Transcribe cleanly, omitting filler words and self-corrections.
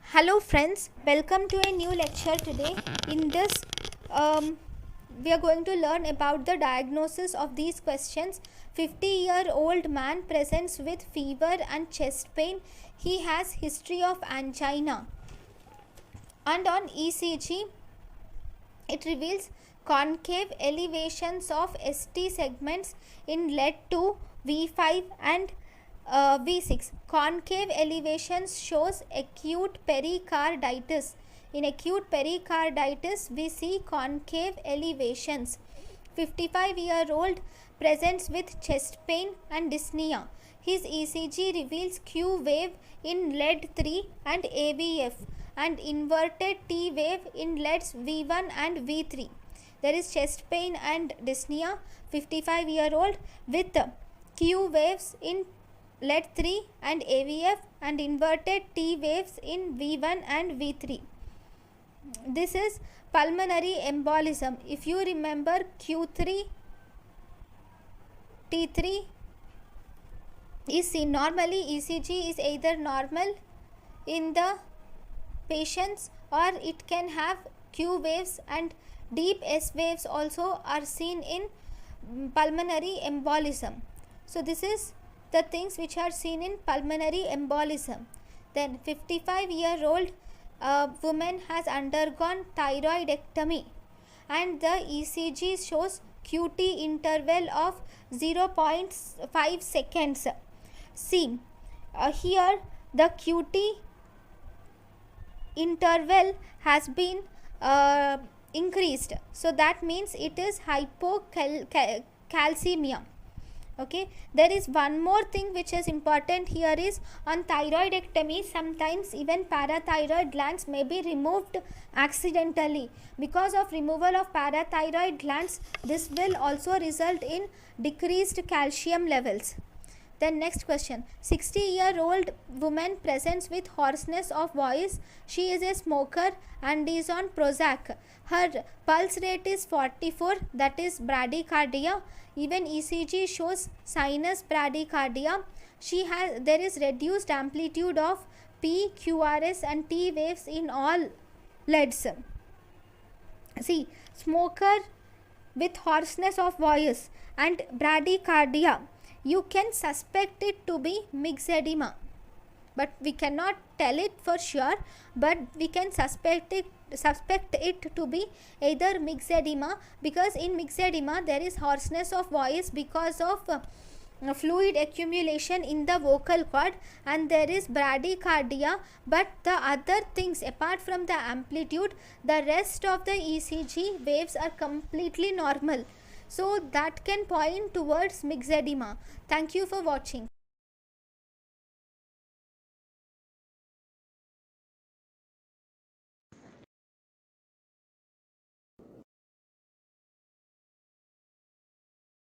Hello friends, welcome to a new lecture today. In this, we are going to learn about the diagnosis of these questions. 50-year-old man presents with fever and chest pain. He has history of angina. And on ECG, it reveals concave elevations of ST segments in lead 2, V5 and V6. Concave elevations shows acute pericarditis. In acute pericarditis, we see concave elevations. 55-year-old presents with chest pain and dyspnea. His ECG reveals Q wave in lead 3 and AVF and inverted T wave in leads V1 and V3. There is chest pain and dyspnea, 55-year-old with Q waves in lead 3 and AVF and inverted T waves in V1 and V3. This is pulmonary embolism. If you remember, Q3, T3 is seen. Normally ECG is either normal in the patients or it can have Q waves, and deep S waves also are seen in pulmonary embolism. So this is the things which are seen in pulmonary embolism. Then 55-year-old woman has undergone thyroidectomy and the ECG shows QT interval of 0.5 seconds. See, here the QT interval has been increased, so that means it is hypocalcemia. Okay, there is one more thing which is important here is on thyroidectomy, sometimes even parathyroid glands may be removed accidentally. Because of removal of parathyroid glands, this will also result in decreased calcium levels. Then next question, 60-year-old woman presents with hoarseness of voice. She is a smoker and is on Prozac. Her pulse rate is 44, that is bradycardia. Even ECG shows sinus bradycardia. There is reduced amplitude of P, QRS and T waves in all leads. See, smoker with hoarseness of voice and bradycardia, you can suspect it to be myxedema, but we cannot tell it for sure, but we can suspect it to be either myxedema, because in myxedema there is hoarseness of voice because of fluid accumulation in the vocal cord, and there is bradycardia, but the other things apart from the amplitude, the rest of the ECG waves are completely normal. So that can point towards myxedema. Thank you for watching.